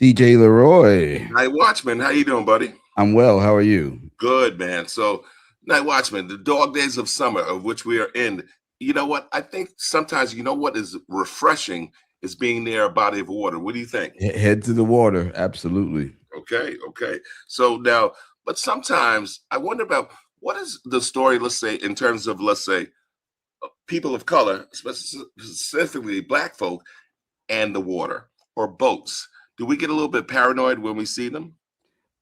DJ Leroy. Night Watchman, how you doing, buddy? I'm well. How are you? Good, man. So, Night Watchman, the dog days of summer of which we are in. You know what? I think sometimes what is refreshing is being near a body of water. What do you think? Head to the water. Absolutely. Okay. So now, but sometimes I wonder about what is the story, let's say, in terms of, people of color, specifically Black folk, and the water or boats. Do we get a little bit paranoid when we see them?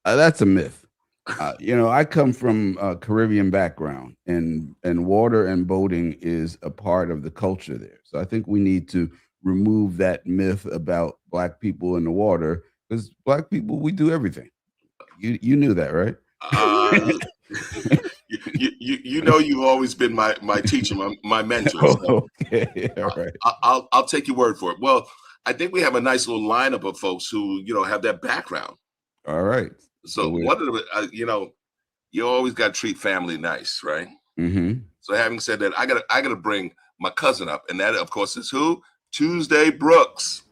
That's a myth. I come from a Caribbean background, and water and boating is a part of the culture there. So I think we need to remove that myth about Black people in the water, because Black people, we do everything. You knew that, right? You've always been my teacher, my mentor. So Okay, all right. I'll take your word for it. Well, I think we have a nice little lineup of folks who have that background. All right. So one of the you always got to treat family nice, right? Mm-hmm. So having said that, I gotta bring my cousin up, and that of course is who? Tuesday Brooks.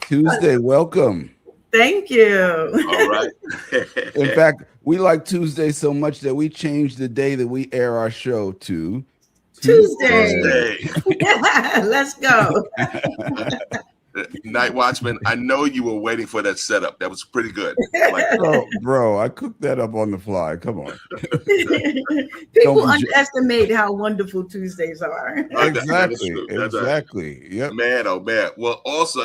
Tuesday, welcome. Thank you. All right. In fact, we like Tuesday so much that we changed the day that we air our show to Tuesday. Let's go. Night Watchman, I know you were waiting for that setup. That was pretty good. Bro, I cooked that up on the fly. Come on. People underestimate how wonderful Tuesdays are. Exactly. Yep. Man, oh man. Well, also,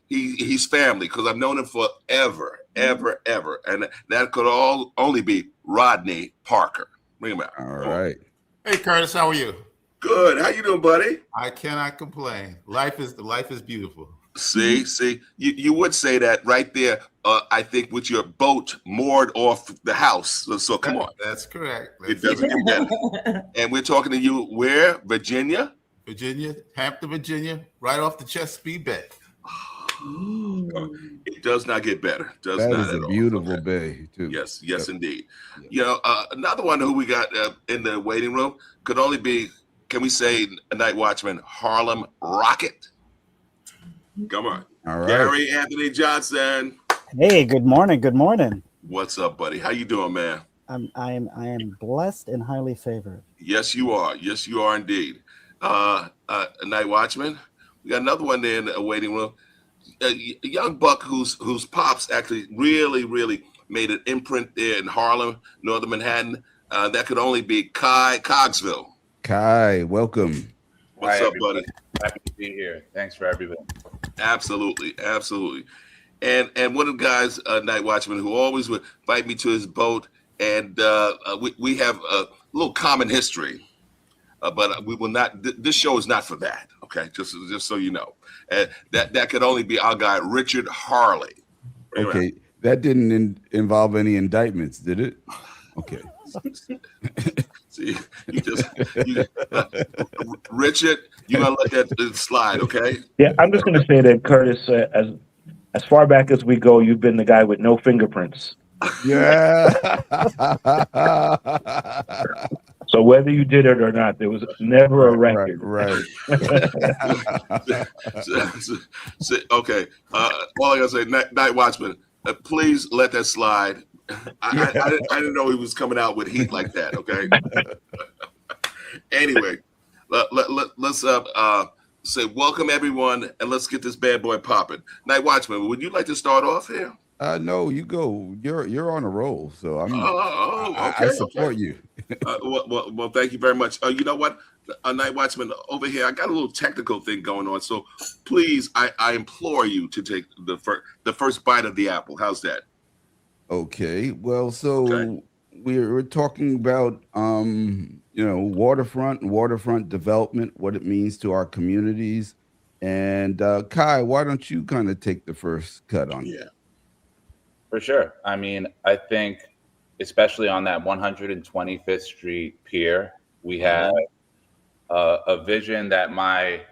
he's family because I've known him forever, ever. And that could only be Rodney Parker. Bring him out. All right. Hey, Curtis, how are you? Good. How you doing, buddy? I cannot complain. Life is beautiful. See, you would say that right there. I think with your boat moored off the house. So come on. That's correct. It doesn't get better. And we're talking to you where? Virginia, Hampton, Virginia, right off the Chesapeake Bay. It does not get better. That is a beautiful bay, too. Yes, indeed. Yep. Another one who we got in the waiting room could only be, can we say, a Night Watchman, Harlem Rocket? Come on. All right. Garry Anthony Johnson. Hey, good morning. Good morning. What's up, buddy? How you doing, man? I am blessed and highly favored. Yes, you are. Yes, you are indeed. Night Watchman. We got another one there in the waiting room. A young buck whose pops actually really made an imprint there in Harlem, Northern Manhattan. That could only be Cogsville. Kai, welcome. What's up, buddy? Happy to be here. Thanks for everything. Absolutely. And one of the guys, Night Watchman, who always would invite me to his boat, and we have a little common history, but we will not. This show is not for that. Okay, just so you know, that could only be our guy Richard Harley. Okay, that didn't involve any indictments, did it? Okay. See, Richard, you gotta let that slide, okay? Yeah, I'm just gonna say that, Curtis, as far back as we go, you've been the guy with no fingerprints. Yeah. So whether you did it or not, there was never a record. Right. Okay. All I gotta say, Night Watchman, please let that slide. I didn't know he was coming out with heat like that. Okay. Anyway, let's say welcome everyone, and let's get this bad boy popping. Night Watchman, would you like to start off here? No, you go. You're on a roll, so Okay, I support you. Well, thank you very much. You know what, Night Watchman, over here, I got a little technical thing going on, so please, I implore you to take the first bite of the apple. How's that? Okay. Well, so we're talking about waterfront development, what it means to our communities, and Kai, why don't you kind of take the first cut on it? For sure. I mean, I think especially on that 125th Street pier, we have a vision that my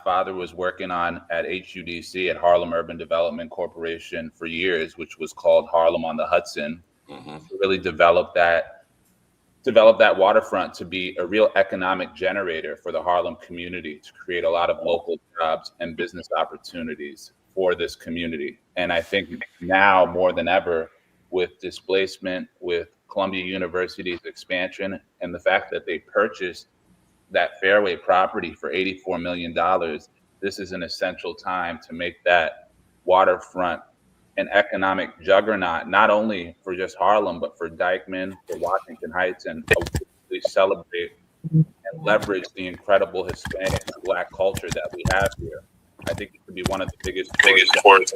father was working on at HUDC, at Harlem Urban Development Corporation, for years, which was called Harlem on the Hudson. To really develop that waterfront to be a real economic generator for the Harlem community, to create a lot of local jobs and business opportunities for this community. And I think now more than ever, with displacement, with Columbia University's expansion, and the fact that they purchased that Fairway property for $84 million, this is an essential time to make that waterfront an economic juggernaut, not only for just Harlem, but for Dyckman, for Washington Heights, and we celebrate and leverage the incredible Hispanic and Black culture that we have here. I think it could be one of the biggest tourists,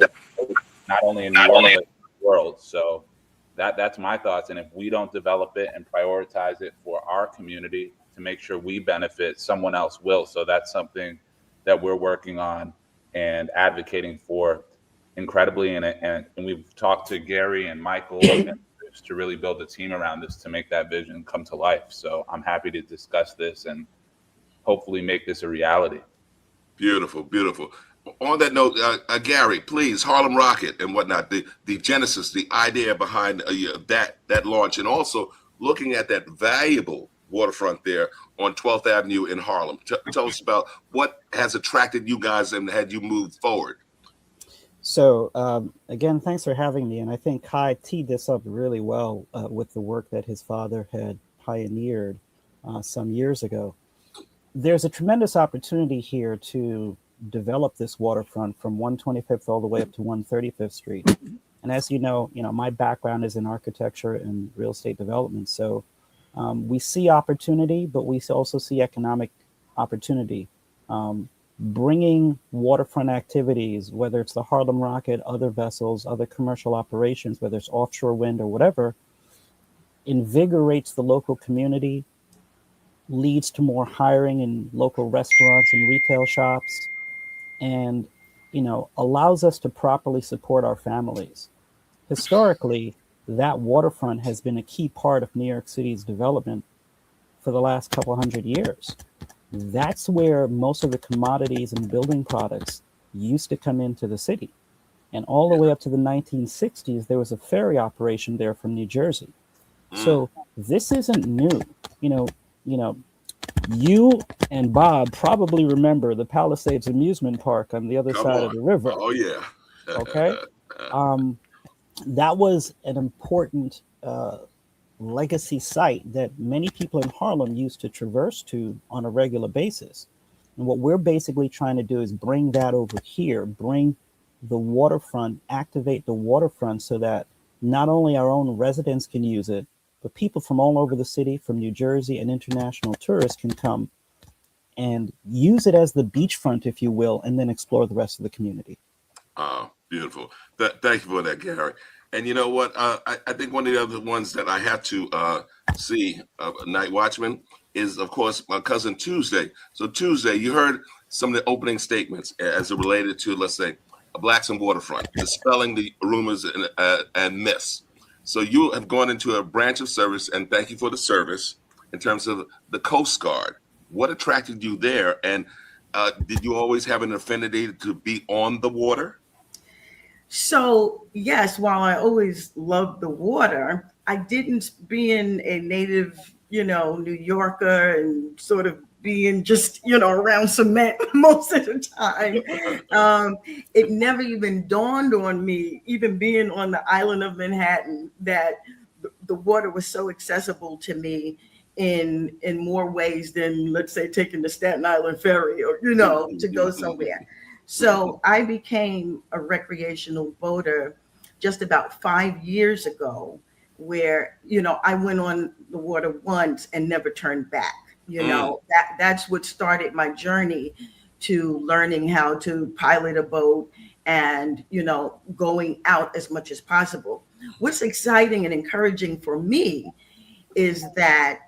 not only in New York, but in the world. So that's my thoughts. And if we don't develop it and prioritize it for our community to make sure we benefit, someone else will. So that's something that we're working on and advocating for incredibly. And we've talked to Garry and Michael to really build a team around this to make that vision come to life. So I'm happy to discuss this and hopefully make this a reality. Beautiful, beautiful. On that note, Garry, please, Harlem Rocket and whatnot, the genesis, the idea behind that launch, and also looking at that valuable waterfront there on 12th Avenue in Harlem. Tell us about what has attracted you guys and had you move forward. So again, thanks for having me. And I think Kai teed this up really well with the work that his father had pioneered some years ago. There's a tremendous opportunity here to develop this waterfront from 125th all the way up to 135th Street. And as you know, my background is in architecture and real estate development. So we see opportunity, but we also see economic opportunity. Bringing waterfront activities, whether it's the Harlem Rocket, other vessels, other commercial operations, whether it's offshore wind or whatever, invigorates the local community, leads to more hiring in local restaurants and retail shops, and allows us to properly support our families. Historically, that waterfront has been a key part of New York City's development for the last couple hundred years. That's where most of the commodities and building products used to come into the city. And all the way up to the 1960s, there was a ferry operation there from New Jersey. So this isn't new. You and Bob probably remember the Palisades Amusement Park on the other side of the river. Oh, yeah. Okay. That was an important legacy site that many people in Harlem used to traverse to on a regular basis. And what we're basically trying to do is bring that over here, bring the waterfront, activate the waterfront so that not only our own residents can use it, but people from all over the city, from New Jersey, and international tourists can come and use it as the beachfront, if you will, and then explore the rest of the community. Oh, beautiful. Thank you for that, Garry. And you know what? I think one of the other ones that I have to see, Night Watchman, is, of course, my cousin Tuesday. So Tuesday, you heard some of the opening statements as it related to, let's say, Blacks and Waterfront, dispelling the rumors and myths. So you have gone into a branch of service, and thank you for the service, in terms of the Coast Guard. What attracted you there? And did you always have an affinity to be on the water? So, yes, while I always loved the water, I didn't, being a native, New Yorker and sort of being just, around cement most of the time. It never even dawned on me, even being on the island of Manhattan, that the water was so accessible to me in more ways than, let's say, taking the Staten Island ferry or, to go somewhere. So I became a recreational boater just about 5 years ago, where, I went on the water once and never turned back. That's what started my journey to learning how to pilot a boat and, going out as much as possible. What's exciting and encouraging for me is that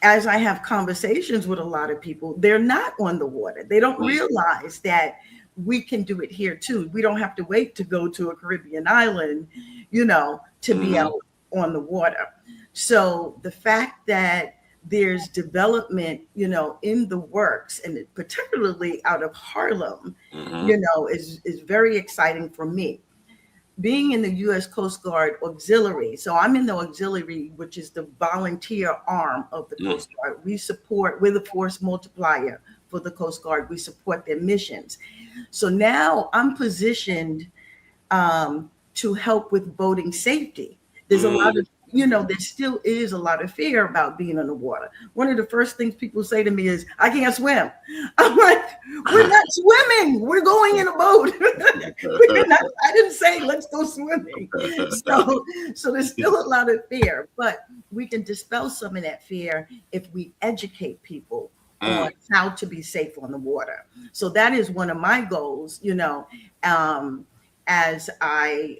as I have conversations with a lot of people, they're not on the water. They don't realize that we can do it here too. We don't have to wait to go to a Caribbean island, to be out on the water. So the fact that there's development, in the works, and particularly out of Harlem, is very exciting for me. Being in the U.S. Coast Guard Auxiliary, so I'm in the auxiliary, which is the volunteer arm of the Coast Guard. We're the force multiplier for the Coast Guard. We support their missions. So now I'm positioned to help with boating safety. There's a lot of, there still is a lot of fear about being on the water. One of the first things people say to me is, I can't swim. I'm like, we're not swimming. We're going in a boat. I didn't say, let's go swimming. So there's still a lot of fear, but we can dispel some of that fear if we educate people on how to be safe on the water. So that is one of my goals, as I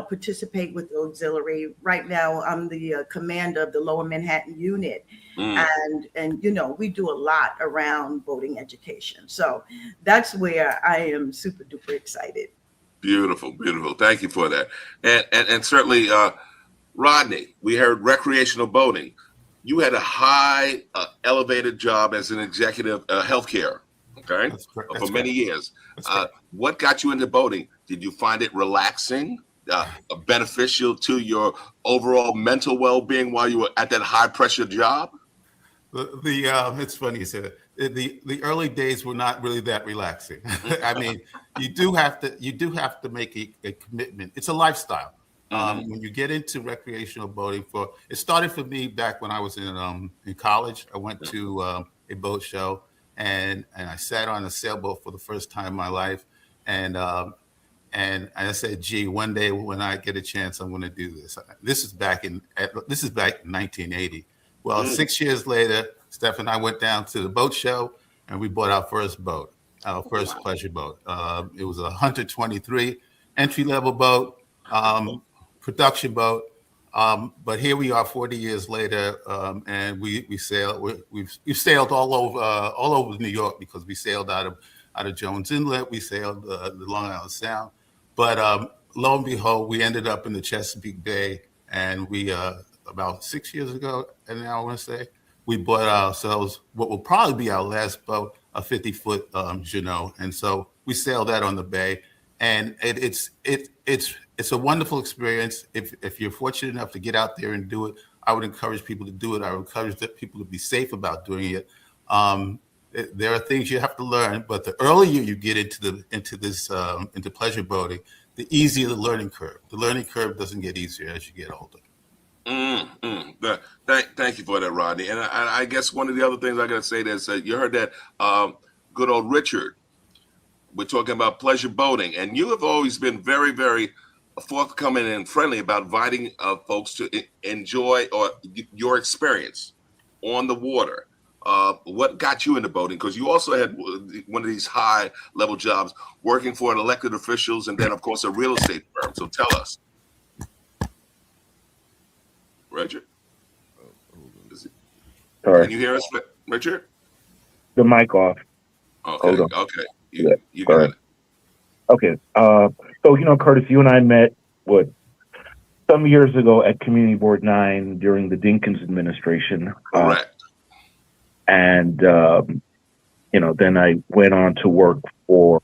participate with the auxiliary. Right now, I'm the commander of the Lower Manhattan unit, and we do a lot around boating education. So that's where I am super duper excited. Beautiful, beautiful. Thank you for that. And certainly, Rodney, we heard recreational boating. You had a high elevated job as an executive healthcare, okay, That's for many years. What got you into boating? Did you find it relaxing, beneficial to your overall mental well-being while you were at that high-pressure job? It's funny you said it. The early days were not really that relaxing. I mean, you do have to make a commitment. It's a lifestyle. When you get into recreational boating, it started for me back when I was in college. I went to a boat show, and I sat on a sailboat for the first time in my life, and I said, "Gee, one day when I get a chance, I'm going to do this." This is back in 1980. Well, 6 years later, Steph and I went down to the boat show, and we bought our first boat, our first pleasure boat. It was a Hunter 23 entry-level boat, production boat. But here we are 40 years later, and we sail. We've sailed all over New York, because we sailed out of Jones Inlet. We sailed the Long Island Sound. But lo and behold, we ended up in the Chesapeake Bay, and we about 6 years ago, and now I want to say, we bought ourselves what will probably be our last boat, a 50-foot Jeannot, and so we sailed that on the bay, and it's a wonderful experience. If you're fortunate enough to get out there and do it, I would encourage people to do it. I would encourage people to be safe about doing it. There are things you have to learn, but the earlier you get into pleasure boating, the easier the learning curve. The learning curve doesn't get easier as you get older. Thank you for that, Rodney. And I guess one of the other things I got to say is you heard that good old Richard. We're talking about pleasure boating, and you have always been very, very forthcoming and friendly about inviting folks to enjoy your experience on the water. What got you into boating? Because you also had one of these high-level jobs working for an elected officials, and then, of course, a real estate firm. So tell us. Richard? Sorry. Can you hear us, Richard? The mic off. Okay. Hold on. Okay. Yeah, You got it. Okay. So, Curtis, you and I met, some years ago at Community Board 9 during the Dinkins administration. Correct. And then I went on to work for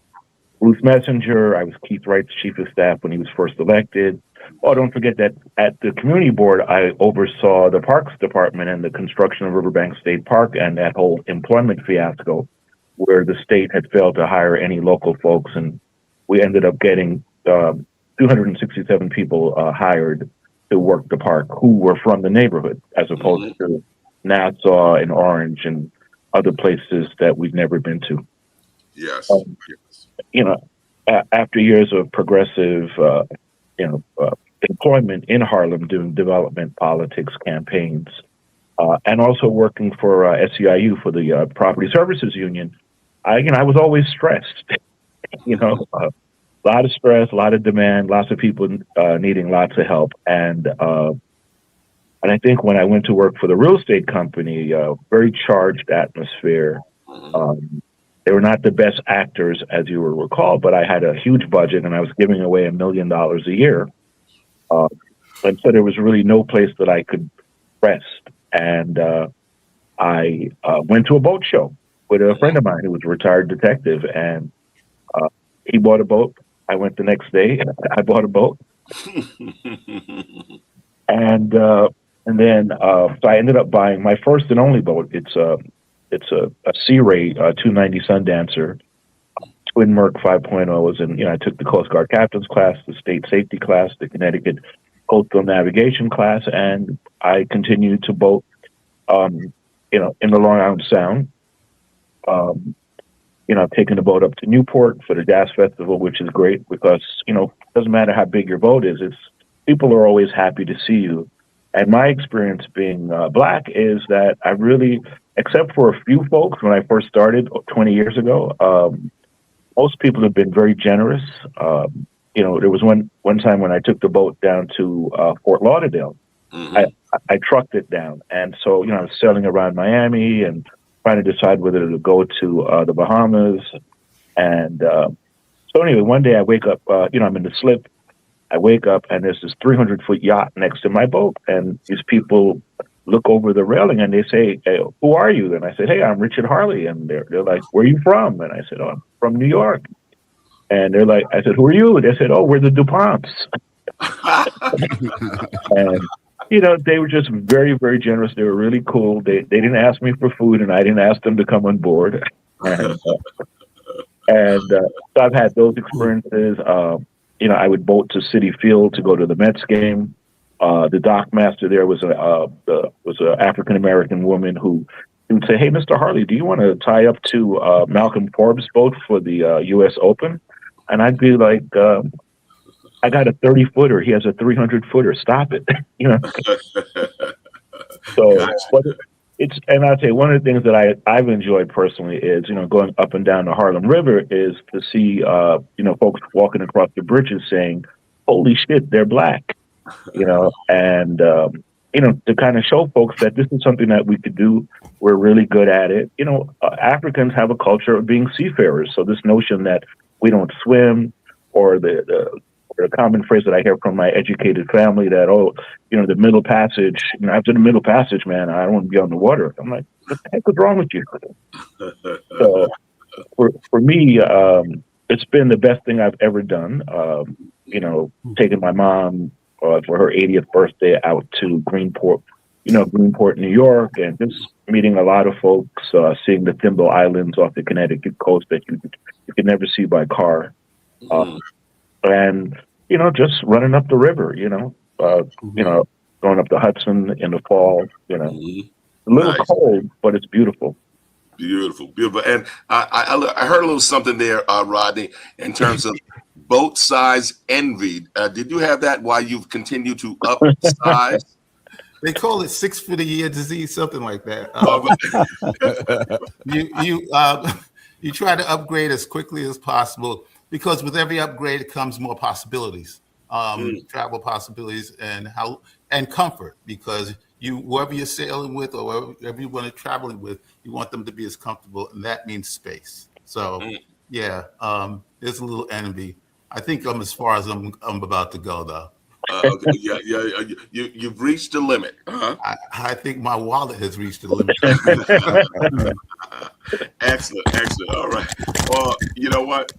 Ruth Messenger. I was Keith Wright's chief of staff when he was first elected. Oh, don't forget that at the community board, I oversaw the Parks Department and the construction of Riverbank State Park and that whole employment fiasco where the state had failed to hire any local folks. And we ended up getting 267 people hired to work the park who were from the neighborhood, as opposed to Nassau and Orange and other places that we've never been to. Yes. After years of progressive, employment in Harlem, doing development politics campaigns, and also working for SEIU for the Property Services Union, I was always stressed. A lot of stress, a lot of demand, lots of people needing lots of help, and I think when I went to work for the real estate company, very charged atmosphere. They were not the best actors, as you will recall, but I had a huge budget and I was giving away $1 million a year. And so there was really no place that I could rest. And I went to a boat show with a friend of mine who was a retired detective, and he bought a boat. I went the next day and I bought a boat. And then so I ended up buying my first and only boat. It's it's a Sea Ray 290 Sundancer, Twin Merc 5.0s, and I took the Coast Guard Captain's class, the State Safety class, the Connecticut Coastal Navigation class, and I continued to boat, in the Long Island Sound. I've taken the boat up to Newport for the Jazz Festival, which is great because, it doesn't matter how big your boat is. People are always happy to see you. And my experience being Black is that I really, except for a few folks when I first started 20 years ago, most people have been very generous. There was one time when I took the boat down to Fort Lauderdale. Mm-hmm. I trucked it down. And so, I was sailing around Miami and trying to decide whether to go to the Bahamas. And so anyway, one day I wake up, I'm in the slip. I wake up and there's this 300-foot yacht next to my boat. And these people look over the railing and they say, "Hey, who are you?" And I said, "Hey, I'm Richard Harley." And they're like, "Where are you from?" And I said, "Oh, I'm from New York." And they're like, I said, "Who are you?" And they said, "Oh, we're the DuPonts." And, they were just very, very generous. They were really cool. They didn't ask me for food and I didn't ask them to come on board. And so I've had those experiences. I would boat to Citi Field to go to the Mets game. The dock master there was an African American woman who would say, "Hey, Mr. Harley, do you want to tie up to Malcolm Forbes' boat for the U.S. Open?" And I'd be like, "I got a 30-footer. He has a 300-footer. Stop it." So, but and I'd say one of the things that I've enjoyed personally is, going up and down the Harlem River is to see, folks walking across the bridges saying, "Holy shit, they're Black," and, to kind of show folks that this is something that we could do. We're really good at it. Africans have a culture of being seafarers. So this notion that we don't swim, or the common phrase that I hear from my educated family that, the Middle Passage, after the Middle Passage, man, I don't want to be on the water. I'm like, what the heck is wrong with you? So for me, it's been the best thing I've ever done. Taking my mom for her 80th birthday out to Greenport, New York, and just meeting a lot of folks, seeing the Thimble Islands off the Connecticut coast that you could never see by car. And, just running up the river, going up the Hudson in the fall, a little cold, but it's beautiful. Beautiful. And I heard a little something there, Rodney, in terms of boat size envy. Did you have that while you've continued to upsize? They call it 6 foot a year disease, something like that. You try to upgrade as quickly as possible, because with every upgrade comes more possibilities, travel possibilities, and comfort. Because whoever you're sailing with or whoever you want to travel with, you want them to be as comfortable, and that means space. So there's a little envy. I think I'm as far as I'm about to go, though. Okay. Yeah. You've reached the limit. Uh-huh. I think my wallet has reached the limit. Excellent. All right. Well, you know what?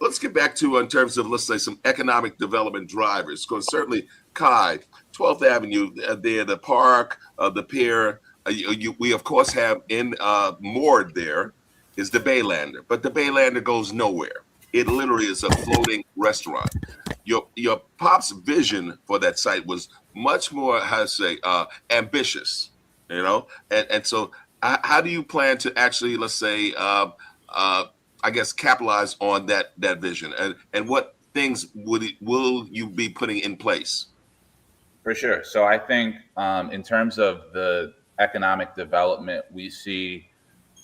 Let's get back to, in terms of, let's say, some economic development drivers. Because certainly, Kai, 12th Avenue, there, the park, the pier. We of course have moored there is the Baylander, but the Baylander goes nowhere. It literally is a floating restaurant. Your pop's vision for that site was much more, ambitious, and so how do you plan to actually, let's say, capitalize on that vision, and what things will you be putting in place? For sure. So I think in terms of the economic development, we see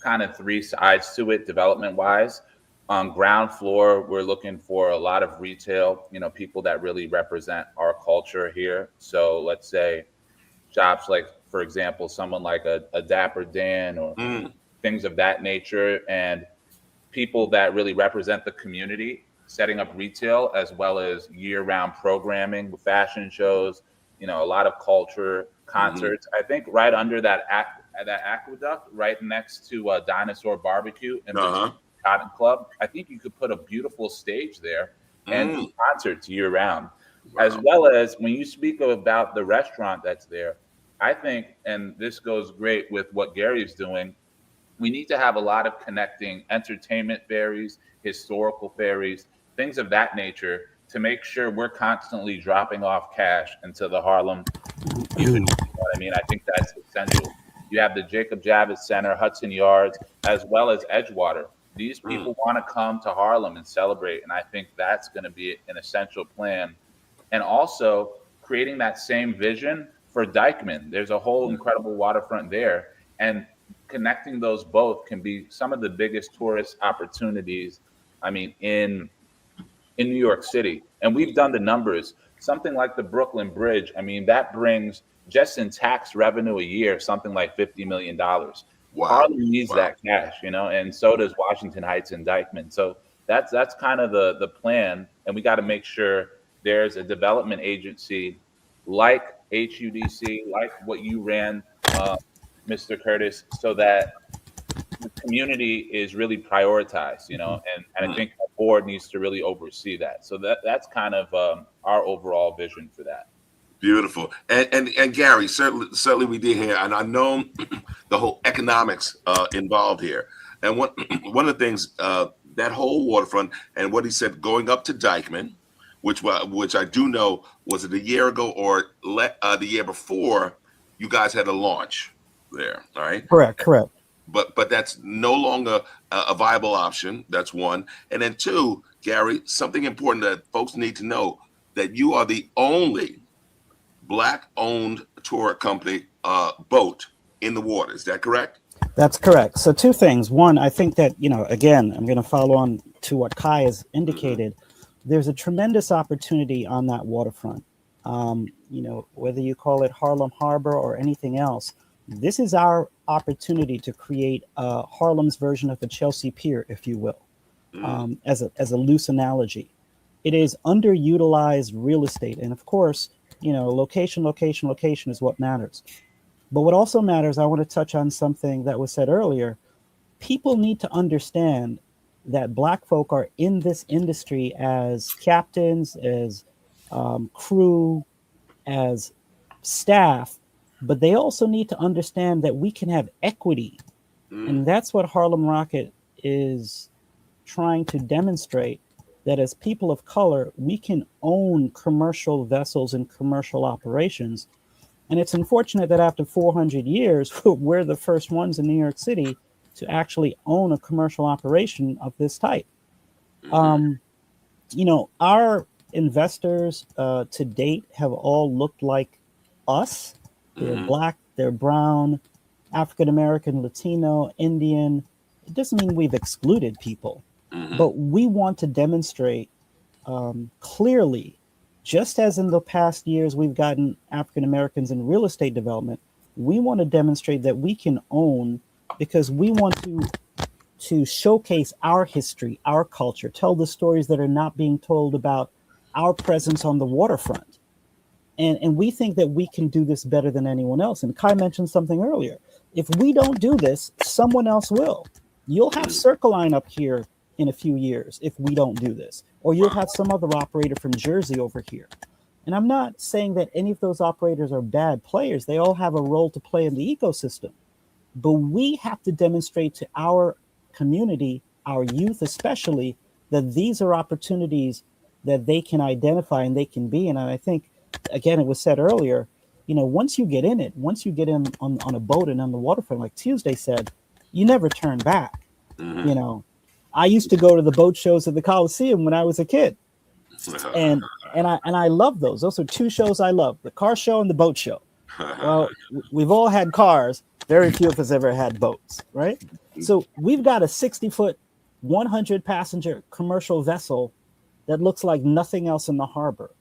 kind of three sides to it development wise. On ground floor, we're looking for a lot of retail, people that really represent our culture here. So let's say shops like, for example, someone like a Dapper Dan or things of that nature, and people that really represent the community, setting up retail as well as year-round programming with fashion shows, a lot of culture, concerts. I think right under that aqueduct, right next to Dinosaur Barbecue and Cotton Club, I think you could put a beautiful stage there and do concerts year round. Wow. As well as when you speak about the restaurant that's there, I think, and this goes great with what Gary's doing, we need to have a lot of connecting entertainment ferries, historical ferries, things of that nature, to make sure we're constantly dropping off cash into the Harlem community. You know what I mean? I think that's essential. You have the Jacob Javits Center, Hudson Yards, as well as Edgewater. These people want to come to Harlem and celebrate, and I think that's going to be an essential plan. And also creating that same vision for Dykeman. There's a whole incredible waterfront there, and connecting those both can be some of the biggest tourist opportunities, I mean, in New York City. And we've done the numbers. Something like the Brooklyn Bridge, I mean, that brings just in tax revenue a year something like $50 million. Wow. Harlem needs that cash, you know, and so does Washington Heights and Dykeman. So that's kind of the plan. And we got to make sure there's a development agency like HUDC, like what you ran, Mr. Curtis, so that the community is really prioritized, you know, and I think the board needs to really oversee that. So that's kind of our overall vision for that. Beautiful. And Garry, certainly we did hear, and I know the whole economics involved here. And one of the things, that whole waterfront and what he said going up to Dykeman, which I do know, was it a year ago or the year before you guys had a launch there, all right? Correct. But that's no longer a viable option. That's one. And then two, Garry, something important that folks need to know, that you are the only Black-owned tour company boat in the water. Is that correct? That's correct. So two things. One, I think that, you know, again, I'm going to follow on to what Kai has indicated. There's a tremendous opportunity on that waterfront. You know, whether you call it Harlem Harbor or anything else, this is our opportunity to create Harlem's version of the Chelsea Pier, if you will, as a loose analogy. It is underutilized real estate. And of course, you know, location is what matters. But what also matters, I want to touch on something that was said earlier. People need to understand that Black folk are in this industry as captains, as crew, as staff, but they also need to understand that we can have equity. And that's what Harlem Rocket is trying to demonstrate, that as people of color, we can own commercial vessels and commercial operations. And it's unfortunate that after 400 years, we're the first ones in New York City to actually own a commercial operation of this type. You know, our investors to date have all looked like us. They're Black, they're brown, African-American, Latino, Indian. It doesn't mean we've excluded people, but we want to demonstrate clearly, just as in the past years we've gotten African-Americans in real estate development, we want to demonstrate that we can own, because we want to showcase our history, our culture, tell the stories that are not being told about our presence on the waterfront. And we think that we can do this better than anyone else. And Kai mentioned something earlier. If we don't do this, someone else will. You'll have Circle Line up here in a few years if we don't do this. Or you'll have some other operator from Jersey over here. And I'm not saying that any of those operators are bad players. They all have a role to play in the ecosystem. But we have to demonstrate to our community, our youth especially, that these are opportunities that they can identify and they can be in. And I think, again, it was said earlier, you know, once you get in it, once you get in on a boat and on the waterfront, like Tuesday said, you never turn back. You know, I used to go to the boat shows at the Coliseum when I was a kid. And I love those. Those are two shows I love, the car show and the boat show. Well, we've all had cars. Very few of us ever had boats, right? So we've got a 60-foot, 100-passenger commercial vessel that looks like nothing else in the harbor.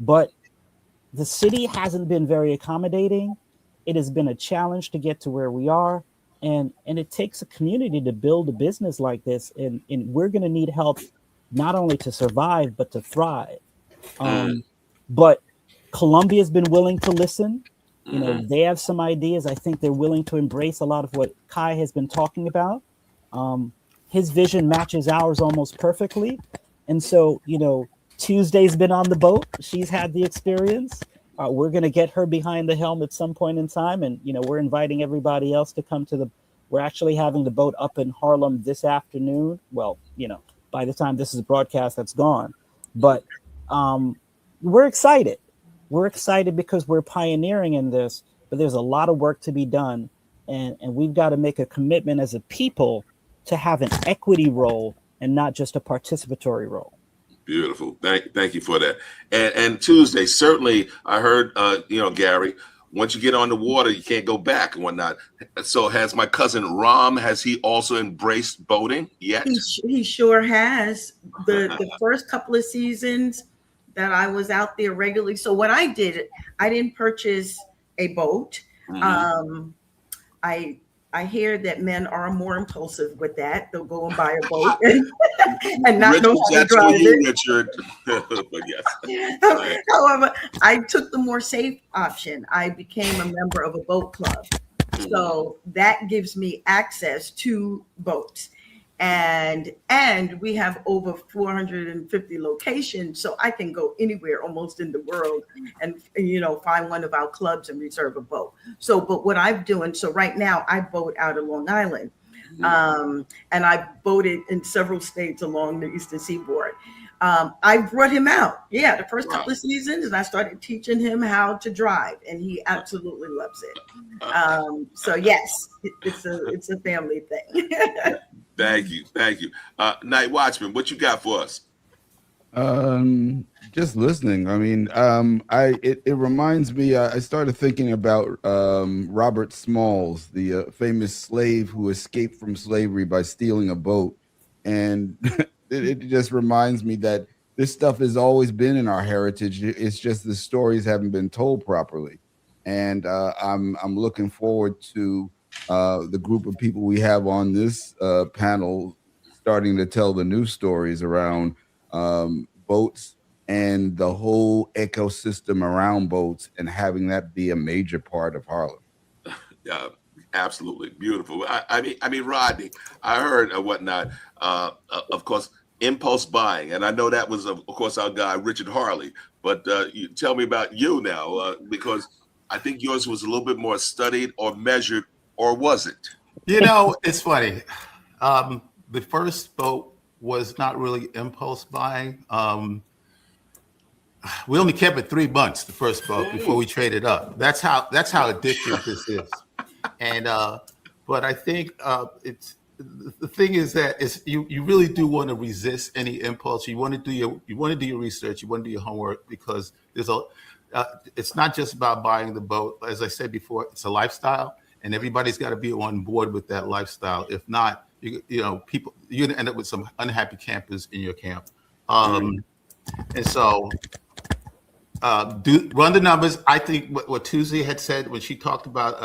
But the city hasn't been very accommodating. It has been a challenge to get to where we are. And it takes a community to build a business like this. And we're going to need help not only to survive, but to thrive. But Columbia's been willing to listen. You know, they have some ideas. I think they're willing to embrace a lot of what Kai has been talking about. His vision matches ours almost perfectly. And so, you know, Tuesday's been on the boat. She's had the experience. We're going to get her behind the helm at some point in time. And, you know, we're inviting everybody else to come to We're actually having the boat up in Harlem this afternoon. Well, by the time this is broadcast, that's gone. But we're excited. We're excited because we're pioneering in this, but there's a lot of work to be done. And we've got to make a commitment as a people to have an equity role and not just a participatory role. Beautiful. Thank you for that. And Tuesday, certainly I heard, Garry, once you get on the water, you can't go back and whatnot. So has my cousin Ram, has he also embraced boating yet? He sure has. The first couple of seasons that I was out there regularly. So what I did, I didn't purchase a boat. Mm-hmm. I hear that men are more impulsive with that. They'll go and buy a boat and not know how to drive it. Richard. But yes. However, I took the more safe option. I became a member of a boat club. So that gives me access to boats. And we have over 450 locations, so I can go anywhere almost in the world and find one of our clubs and reserve a boat. So, but what I'm doing, so right now I boat out of Long Island, and I've boated in several states along the Eastern Seaboard. I brought him out, the first couple of seasons, and I started teaching him how to drive, and he absolutely loves it. So yes, it's a family thing. Thank you. Night Watchman, what you got for us? Just listening. I mean, it reminds me. I started thinking about Robert Smalls, the famous slave who escaped from slavery by stealing a boat, and it just reminds me that this stuff has always been in our heritage. It's just the stories haven't been told properly, and I'm looking forward to the group of people we have on this panel starting to tell the new stories around boats and the whole ecosystem around boats, and having that be a major part of Harlem. Yeah, absolutely beautiful. I mean, Rodney, I heard whatnot. Of course, impulse buying, and I know that was of course our guy Richard Harley. But you tell me about you now, because I think yours was a little bit more studied or measured. Or was it? It's funny. The first boat was not really impulse buying. We only kept it 3 months, the first boat, before we traded up. That's how addictive this is. And but I think it's the thing is that you really do want to resist any impulse. You want to do your research. You want to do your homework, because it's not just about buying the boat. As I said before, it's a lifestyle. And everybody's got to be on board with that lifestyle. If not, you're going to end up with some unhappy campers in your camp. And so, run the numbers. I think what Tuesday had said when she talked about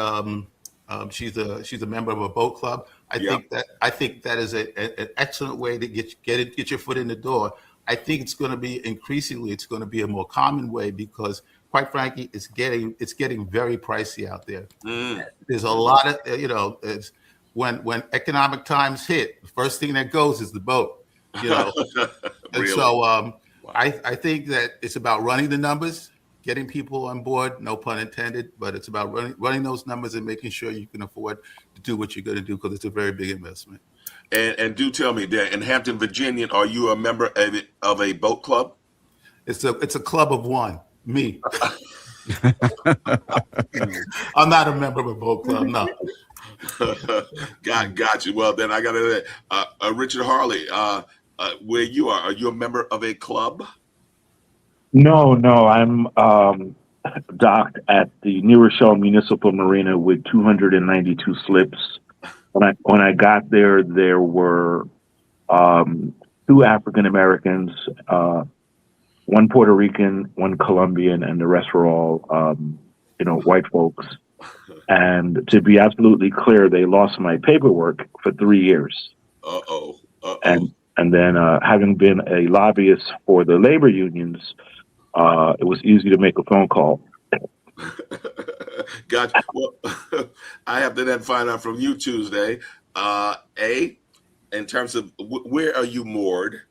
she's a member of a boat club. I think that is an excellent way to get your foot in the door. I think it's going to be a more common way, because quite frankly, it's getting very pricey out there. There's a lot of, when economic times hit, the first thing that goes is the boat, And Really? so I think that it's about running the numbers, getting people on board, no pun intended, but it's about running those numbers and making sure you can afford to do what you're going to do, because it's a very big investment. And do tell me, that in Hampton, Virginia, are you a member of a boat club? It's a club of one. Me. I'm not a member of a boat club, no. Got you. Well, then I got to Richard Harley, where you are you a member of a club? No, I'm docked at the New Rochelle Municipal Marina with 292 slips. When I got there, there were 2 African Americans, 1 Puerto Rican, 1 Colombian, and the rest were all, white folks. And to be absolutely clear, they lost my paperwork for 3 years. And then, having been a lobbyist for the labor unions, it was easy to make a phone call. Gotcha. Well, I have to then find out from you, Tuesday. In terms of where are you moored?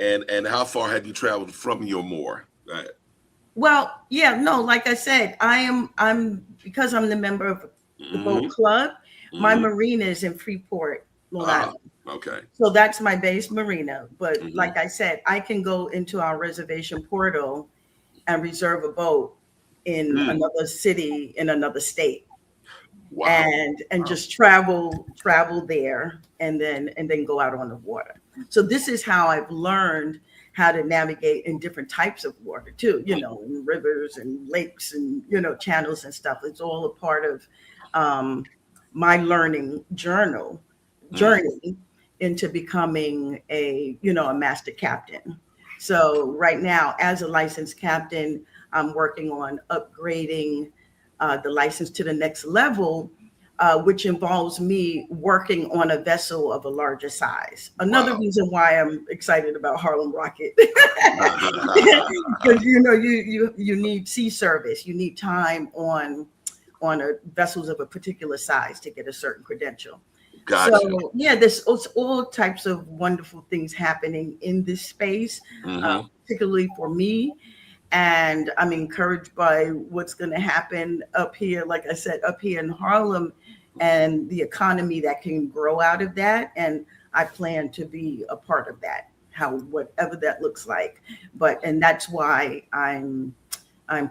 And how far have you traveled from your moor? Right. Well, like I said, I'm because I'm the member of the boat club. My marina is in Freeport, Long Island. Okay. So that's my base marina. But Mhm. like I said, I can go into our reservation portal and reserve a boat in another city in another state. Wow. And just travel there and then go out on the water. So this is how I've learned how to navigate in different types of water too, you know, in rivers and lakes and, you know, channels and stuff. It's all a part of my learning journey into becoming a master captain. So right now, as a licensed captain, I'm working on upgrading the license to the next level, which involves me working on a vessel of a larger size. Another reason why I'm excited about Harlem Rocket, because you need sea service, you need time on vessels of a particular size to get a certain credential. Gotcha. So yeah, there's all types of wonderful things happening in this space, particularly for me. And I'm encouraged by what's going to happen up here, like I said, up here in Harlem, and the economy that can grow out of that. And I plan to be a part of that, whatever that looks like. And that's why I'm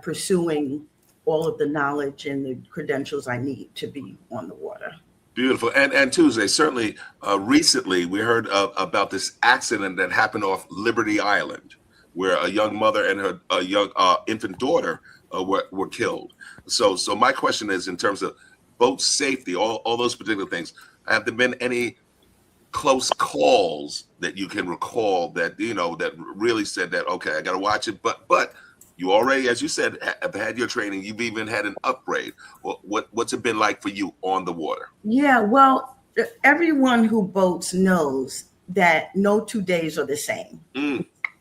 pursuing all of the knowledge and the credentials I need to be on the water. Beautiful. And Tuesday, certainly recently we heard about this accident that happened off Liberty Island, where a young mother and her young infant daughter were killed. So my question is, in terms of boat safety, all those particular things, have there been any close calls that you can recall that that really said that, okay, I got to watch it, but you already, as you said, have had your training. You've even had an upgrade. What's it been like for you on the water? Yeah, well, everyone who boats knows that no 2 days are the same.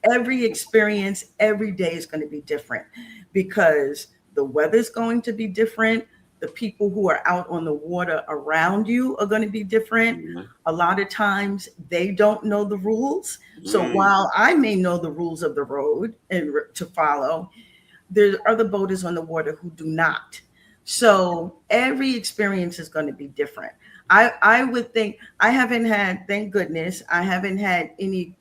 Every experience, every day is going to be different because the weather's going to be different. The people who are out on the water around you are going to be different. A lot of times they don't know the rules. So while I may know the rules of the road and to follow, there are other boaters on the water who do not. So every experience is going to be different. I would think I haven't had, thank goodness, I haven't had any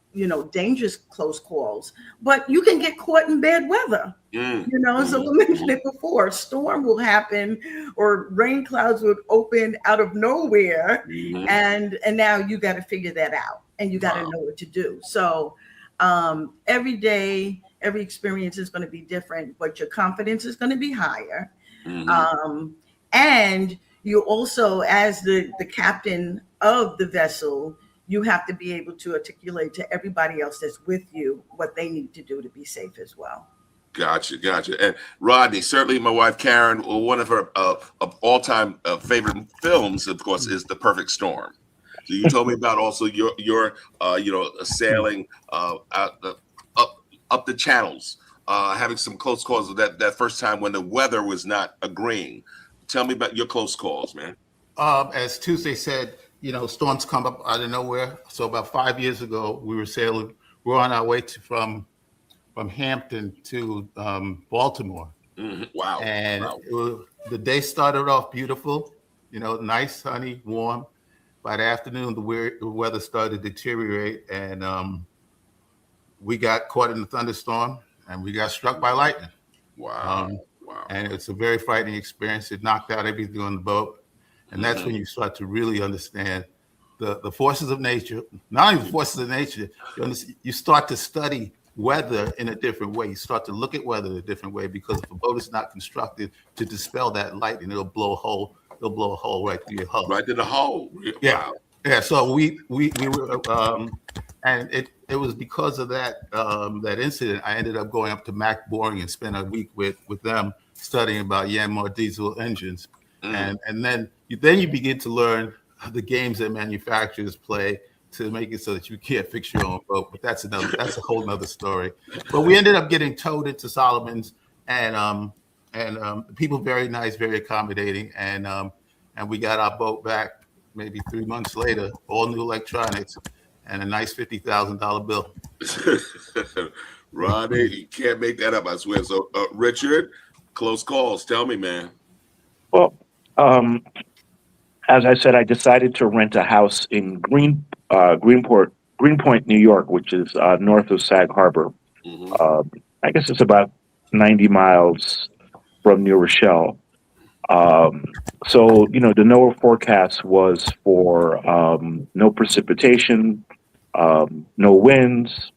dangerous close calls, but you can get caught in bad weather. So we mentioned it before, a storm will happen or rain clouds would open out of nowhere. And now you got to figure that out and you got to know what to do. So every day, every experience is going to be different, but your confidence is going to be higher. And you also, as the captain of the vessel, you have to be able to articulate to everybody else that's with you what they need to do to be safe as well. Gotcha. And Rodney, certainly my wife Karen, one of her all-time favorite films, of course, is The Perfect Storm. So you told me about also your sailing up the channels, having some close calls that first time when the weather was not agreeing. Tell me about your close calls, man. As Tuesday said, storms come up out of nowhere. So about 5 years ago, we were sailing. We're on our way from Hampton to Baltimore. Wow. And the day started off beautiful, nice, sunny, warm. By the afternoon, the weather started to deteriorate, and we got caught in a thunderstorm, and we got struck by lightning. Wow. And it's a very frightening experience. It knocked out everything on the boat. And that's when you start to really understand the forces of nature. Not only the forces of nature, you start to study weather in a different way. You start to look at weather in a different way, because if a boat is not constructed to dispel that lightning, it'll blow a hole right through your hull. Right to the hull. Yeah. Wow. Yeah. So we were, and it was because of that that incident. I ended up going up to Mac Boring and spent a week with them studying about Yanmar diesel engines. And then you begin to learn the games that manufacturers play to make it so that you can't fix your own boat. But that's a whole nother story. But we ended up getting towed into Solomon's, and people very nice, very accommodating, and we got our boat back maybe 3 months later, all new electronics, and a nice $50,000 bill. Rodney, you can't make that up, I swear. So, Richard, close calls. Tell me, man. Well, as I said, I decided to rent a house in Greenpoint, New York, which is north of Sag Harbor. I guess it's about 90 miles from New Rochelle. So, the NOAA forecast was for no precipitation, no winds,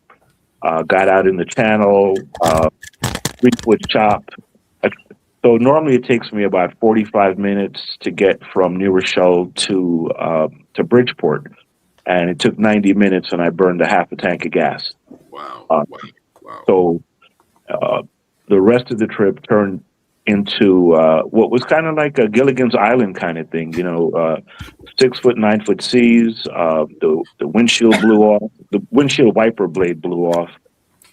got out in the channel, 3-foot chop. So normally it takes me about 45 minutes to get from New Rochelle to Bridgeport, and it took 90 minutes, and I burned a half a tank of gas. Wow. Wow. So the rest of the trip turned into what was kind of like a Gilligan's Island kind of thing, 6-foot, 9-foot seas. The windshield blew off. The windshield wiper blade blew off.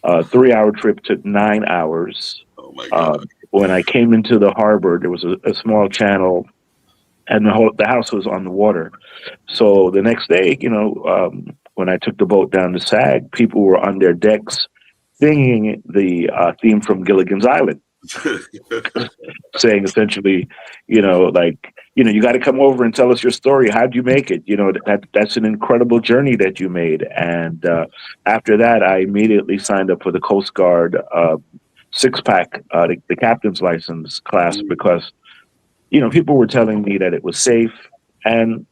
3-hour trip took 9 hours. Oh my God. When I came into the harbor, there was a small channel, and the house was on the water. So the next day, when I took the boat down to Sag, people were on their decks singing the theme from Gilligan's Island, saying essentially, you got to come over and tell us your story. How'd you make it? That's an incredible journey that you made. And after that, I immediately signed up for the Coast Guard 6-pack, the captain's license class, because, people were telling me that it was safe. And,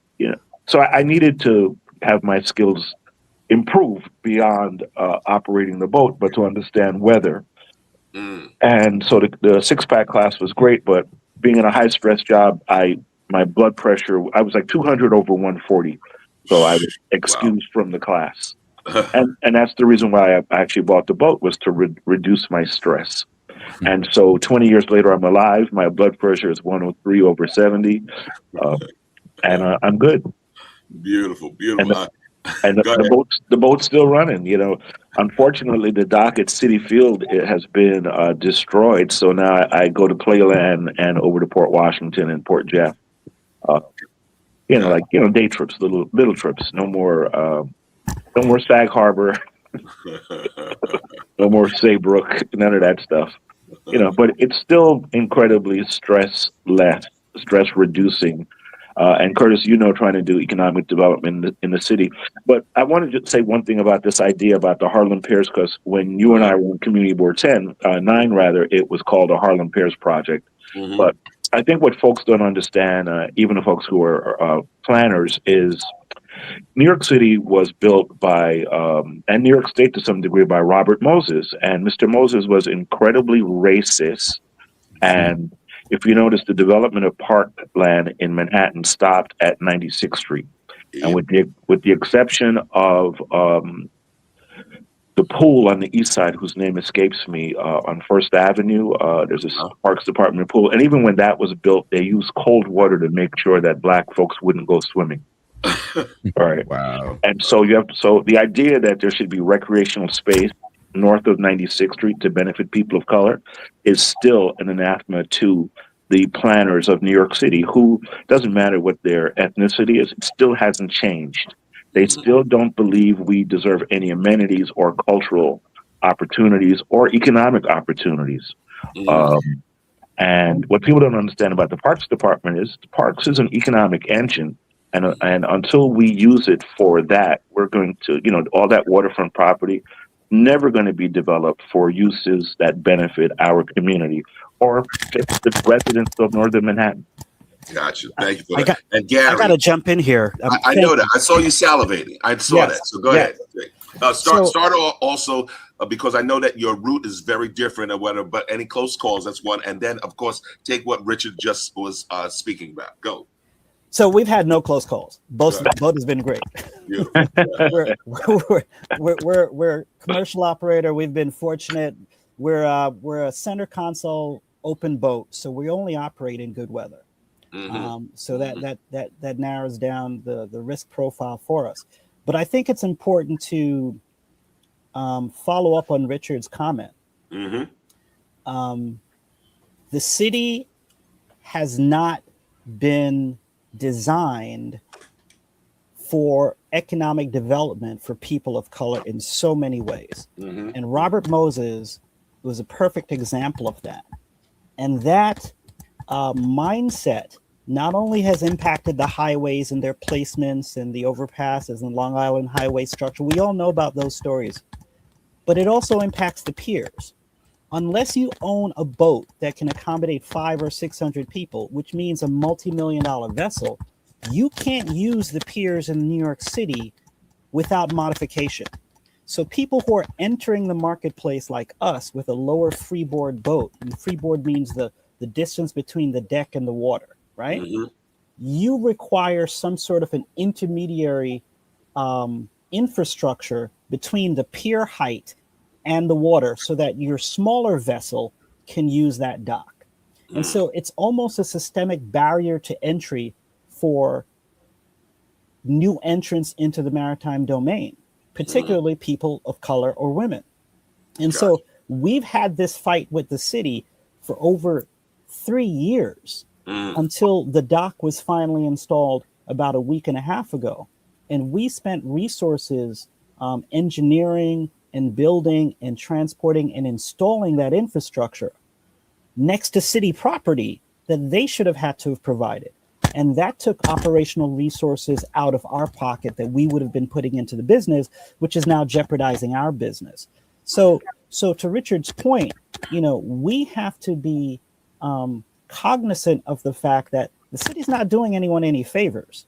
so I needed to have my skills improve beyond operating the boat, but to understand weather. And so the 6-pack class was great, but being in a high stress job, my blood pressure, I was like 200 over 140. So I was excused from the class. And that's the reason why I actually bought the boat, was to reduce my stress. And so 20 years later, I'm alive. My blood pressure is 103 over 70. And I'm good. Beautiful. And the boat's still running. Unfortunately, the dock at City Field, it has been destroyed. So now I go to Playland and over to Port Washington and Port Jeff. Day trips, little trips. No more Sag Harbor. No more Saybrook. None of that stuff. But it's still incredibly stress reducing. And Curtis, trying to do economic development in the city. But I wanted to say one thing about this idea about the Harlem Pairs, because when you and I were in Community Board 9 rather, it was called the Harlem Pairs Project. But I think what folks don't understand, even the folks who are planners, is New York City was built by, and New York State to some degree, by Robert Moses. And Mr. Moses was incredibly racist. And if you notice, the development of parkland in Manhattan stopped at 96th Street. And with the exception of the pool on the east side, whose name escapes me, on First Avenue, there's a Parks Department pool. And even when that was built, they used cold water to make sure that black folks wouldn't go swimming. All right. Wow. And so the idea that there should be recreational space north of 96th Street to benefit people of color is still an anathema to the planners of New York City, who, doesn't matter what their ethnicity is, it still hasn't changed. They still don't believe we deserve any amenities or cultural opportunities or economic opportunities. And what people don't understand about the Parks Department is the Parks is an economic engine. And until we use it for that, we're going to, all that waterfront property, never going to be developed for uses that benefit our community or the residents of Northern Manhattan. Gotcha. Thank you for that. And Garry, I got to jump in here. I know that. I saw you salivating. I saw that. So go ahead. Start also because I know that your route is very different or whatever, but any close calls, that's one. And then, of course, take what Richard just was speaking about. Go. So we've had no close calls. Both has been great. we're commercial operator. We've been fortunate. We're a center console open boat, so we only operate in good weather. So that narrows down the risk profile for us. But I think it's important to follow up on Richard's comment. The city has not been designed for economic development for people of color in so many ways. And Robert Moses was a perfect example of that. And that mindset not only has impacted the highways and their placements and the overpasses and Long Island highway structure, we all know about those stories, but it also impacts the piers. Unless you own a boat that can accommodate 500 or 600 people, which means a multi-million-dollar vessel, you can't use the piers in New York City without modification. So people who are entering the marketplace like us with a lower freeboard boat, and freeboard means the distance between the deck and the water, right? Mm-hmm. You require some sort of an intermediary infrastructure between the pier height and the water so that your smaller vessel can use that dock. And so it's almost a systemic barrier to entry for new entrants into the maritime domain, particularly people of color or women. And so we've had this fight with the city for over 3 years until the dock was finally installed about a week and a half ago. And we spent resources engineering and building and transporting and installing that infrastructure next to city property that they should have had to have provided. And that took operational resources out of our pocket that we would have been putting into the business, which is now jeopardizing our business. So to Richard's point, we have to be cognizant of the fact that the city's not doing anyone any favors.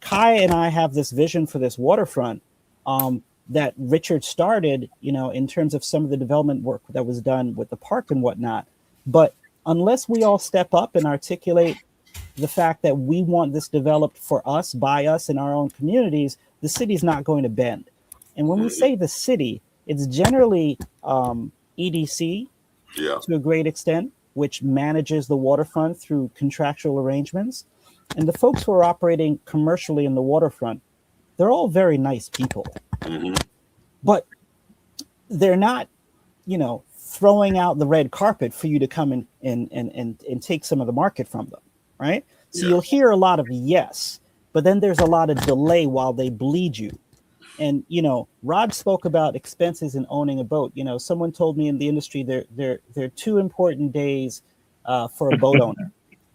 Kai and I have this vision for this waterfront that Richard started, in terms of some of the development work that was done with the park and whatnot. But unless we all step up and articulate the fact that we want this developed for us, by us, in our own communities, the city's not going to bend. And when we say the city, it's generally EDC to a great extent, which manages the waterfront through contractual arrangements. And the folks who are operating commercially in the waterfront, they're all very nice people. But they're not, throwing out the red carpet for you to come and take some of the market from them, right? So you'll hear a lot of yes, but then there's a lot of delay while they bleed you. And, Rod spoke about expenses in owning a boat. Someone told me in the industry there are 2 important days for a boat owner,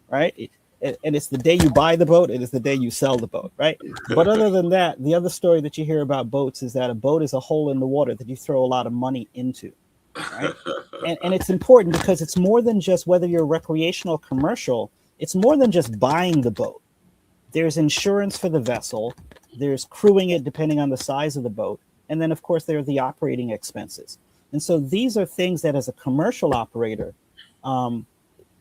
right? And it's the day you buy the boat, and it's the day you sell the boat, right? But other than that, the other story that you hear about boats is that a boat is a hole in the water that you throw a lot of money into, right? And it's important because it's more than just whether you're recreational or commercial. It's more than just buying the boat. There's insurance for the vessel. There's crewing it depending on the size of the boat. And then, of course, there are the operating expenses. And so these are things that as a commercial operator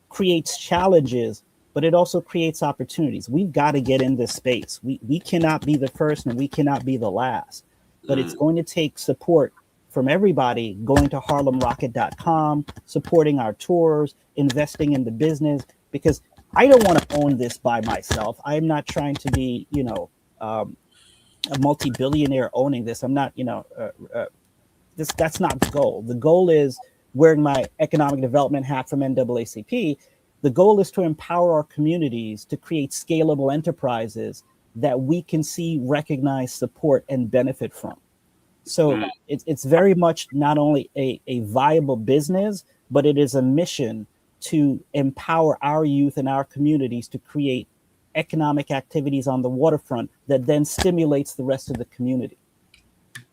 creates challenges, but it also creates opportunities. We've got to get in this space. We cannot be the first and we cannot be the last, but it's going to take support from everybody going to harlemrocket.com, supporting our tours, investing in the business, because I don't want to own this by myself. I'm not trying to be, a multi-billionaire owning this. I'm not, that's not the goal. The goal is, wearing my economic development hat from NAACP, the goal is to empower our communities to create scalable enterprises that we can see, recognize, support, and benefit from. So it's very much not only a viable business, but it is a mission to empower our youth and our communities to create economic activities on the waterfront that then stimulates the rest of the community.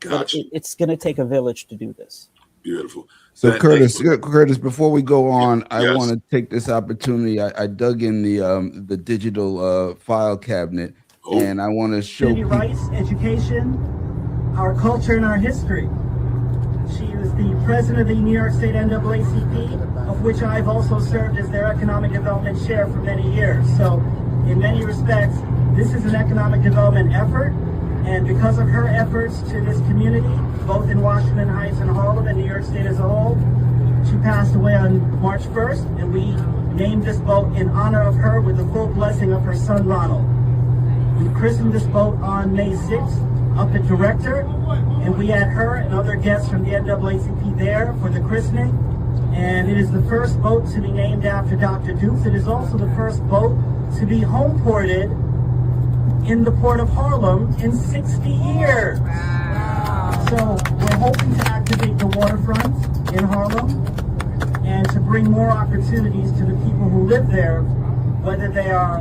Gotcha. It's going to take a village to do this. Beautiful. So Curtis, before we go on, I Yes. want to take this opportunity. I dug in the digital file cabinet, and I want to show Community rights, education, our culture, and our history. She is the president of the New York State NAACP, of which I've also served as their economic development chair for many years. So in many respects, this is an economic development effort. And because of her efforts to this community, both in Washington Heights and Harlem and New York State as a whole, she passed away on March 1st, and we named this boat in honor of her with the full blessing of her son, Ronald. We christened this boat on May 6th up at Director, and we had her and other guests from the NAACP there for the christening. And it is the first boat to be named after Dr. Dukes. It is also the first boat to be home ported in the port of Harlem in 60 years. Wow. So we're hoping to activate the waterfront in Harlem and to bring more opportunities to the people who live there whether they are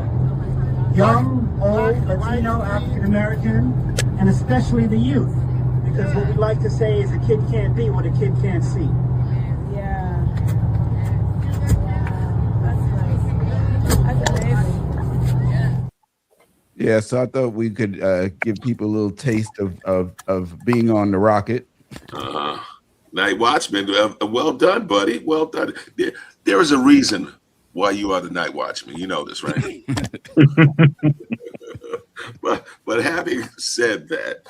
young, old, Latino, African American, and especially the youth. Because what we like to say is a kid can't be what a kid can't see. Yeah. That's amazing. Yeah, so I thought we could give people a little taste of being on the Rocket. Night Watchman, well done, buddy. Well done. There is a reason why you are the Night Watchman. You know this, right? but having said that,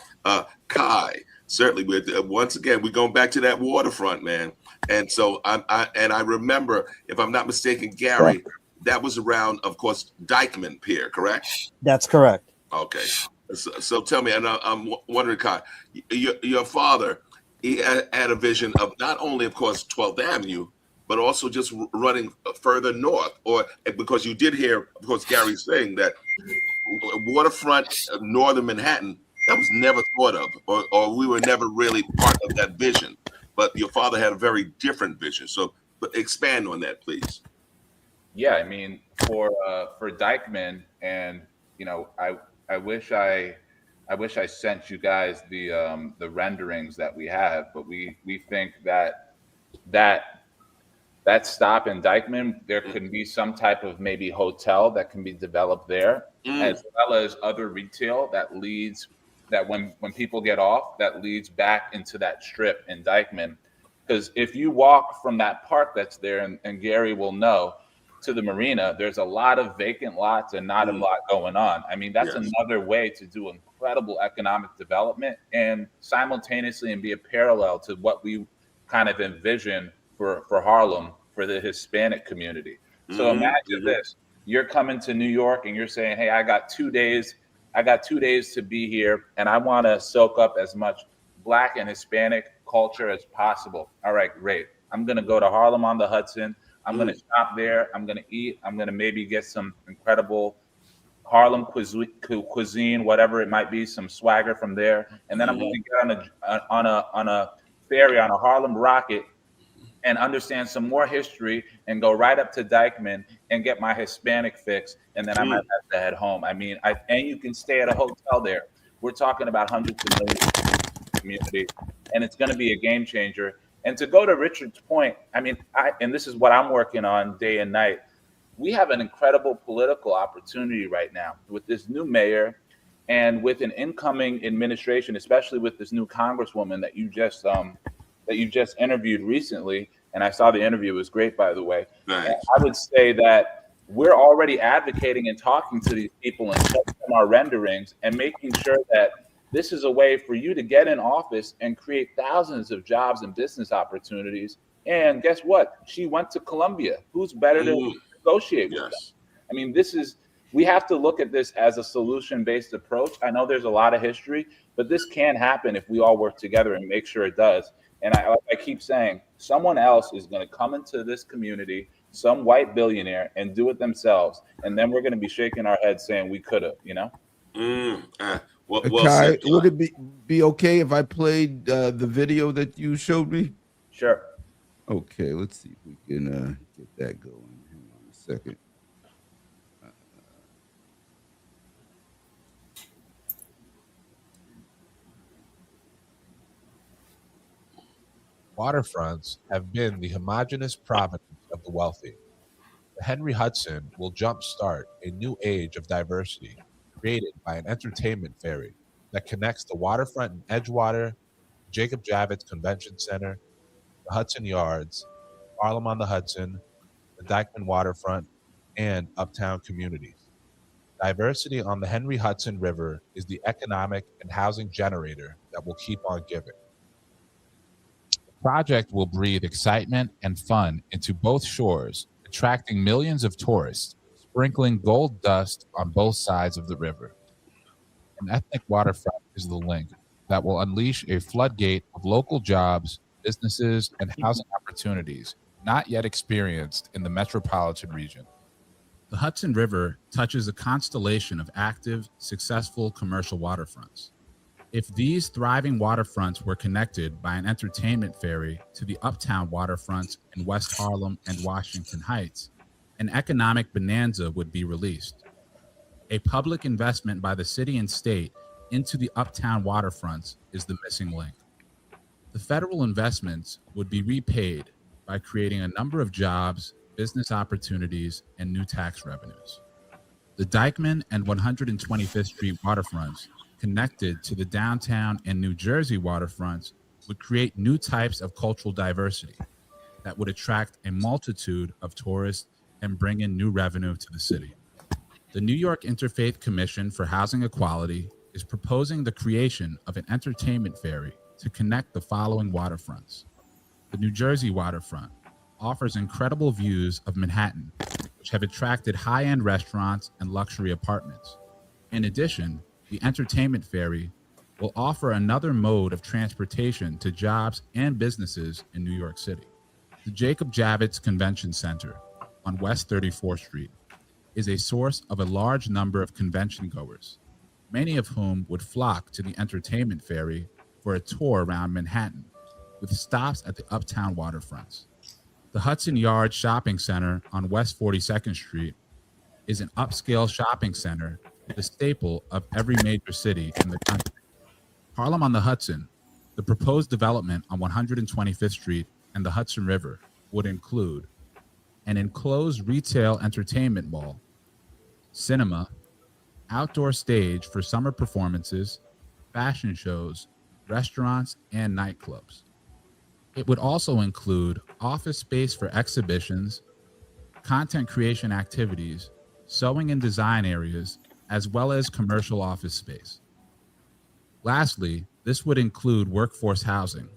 Kai, certainly, once again, we're going back to that waterfront, man. And so I remember, if I'm not mistaken, Garry, that was around, of course, Dyckman Pier, correct? That's correct. Okay. So tell me, and I'm wondering, Kai, your father, he had a vision of not only, of course, 12th Avenue, but also just running further north, or because you did hear, of course, Garry saying that waterfront, northern Manhattan, that was never thought of, or we were never really part of that vision. But your father had a very different vision. So expand on that, please. Yeah, I mean, for Dyckman, and I wish I sent you guys the renderings that we have, but we think that stop in Dyckman, there could be some type of maybe hotel that can be developed there, as well as other retail that when people get off, that leads back into that strip in Dyckman. Because if you walk from that park that's there, and Garry will know, to the marina, there's a lot of vacant lots and not a lot going on. I mean, that's another way to do incredible economic development and simultaneously and be a parallel to what we kind of envision for Harlem, for the Hispanic community. So imagine this: you're coming to New York and you're saying, hey, I got 2 days to be here, and I want to soak up as much Black and Hispanic culture as possible. All right, great. I'm going to go to Harlem on the Hudson. I'm going to shop there. I'm going to eat. I'm going to maybe get some incredible Harlem cuisine, whatever it might be, some swagger from there. And then I'm going to get on a ferry, on a Harlem Rocket, and understand some more history and go right up to Dyckman and get my Hispanic fix. And then I might have to head home. I mean, and you can stay at a hotel there. We're talking about hundreds of millions in the community, and it's going to be a game changer. And to go to Richard's point, I mean, and this is what I'm working on day and night. We have an incredible political opportunity right now with this new mayor and with an incoming administration, especially with this new congresswoman that you just interviewed recently. And I saw the interview; it was great, by the way. Nice. I would say that we're already advocating and talking to these people and showing them our renderings and making sure that this is a way for you to get in office and create thousands of jobs and business opportunities. And guess what? She went to Columbia. Who's better to negotiate with them? I mean, we have to look at this as a solution-based approach. I know there's a lot of history, but this can happen if we all work together and make sure it does. And I keep saying, someone else is going to come into this community, some white billionaire, and do it themselves. And then we're going to be shaking our heads saying we could have, Well Kai, said, would it be okay if I played the video that you showed me? Sure. Okay, let's see if we can get that going. Hang on a second. Waterfronts have been the homogeneous province of the wealthy. The Henry Hudson will jumpstart a new age of diversity created by an entertainment ferry that connects the waterfront in Edgewater, Jacob Javits Convention Center, the Hudson Yards, Harlem on the Hudson, the Dyckman Waterfront, and uptown communities. Diversity on the Henry Hudson River is the economic and housing generator that will keep on giving. The project will breathe excitement and fun into both shores, attracting millions of tourists, sprinkling gold dust on both sides of the river. An ethnic waterfront is the link that will unleash a floodgate of local jobs, businesses, and housing opportunities not yet experienced in the metropolitan region. The Hudson River touches a constellation of active, successful commercial waterfronts. If these thriving waterfronts were connected by an entertainment ferry to the uptown waterfronts in West Harlem and Washington Heights, an economic bonanza would be released. A public investment by the city and state into the uptown waterfronts is the missing link. The federal investments would be repaid by creating a number of jobs, business opportunities, and new tax revenues. The Dyckman and 125th Street waterfronts, connected to the downtown and New Jersey waterfronts, would create new types of cultural diversity that would attract a multitude of tourists and bring in new revenue to the city. The New York Interfaith Commission for Housing Equality is proposing the creation of an entertainment ferry to connect the following waterfronts. The New Jersey waterfront offers incredible views of Manhattan, which have attracted high-end restaurants and luxury apartments. In addition, the entertainment ferry will offer another mode of transportation to jobs and businesses in New York City. The Jacob Javits Convention Center on West 34th Street is a source of a large number of convention goers, many of whom would flock to the entertainment ferry for a tour around Manhattan, with stops at the uptown waterfronts. The Hudson Yards Shopping Center on West 42nd Street is an upscale shopping center, the staple of every major city in the country. Harlem on the Hudson, the proposed development on 125th Street and the Hudson River, would include an enclosed retail entertainment mall, cinema, outdoor stage for summer performances, fashion shows, restaurants, and nightclubs. It would also include office space for exhibitions, content creation activities, sewing and design areas, as well as commercial office space. Lastly, this would include workforce housing.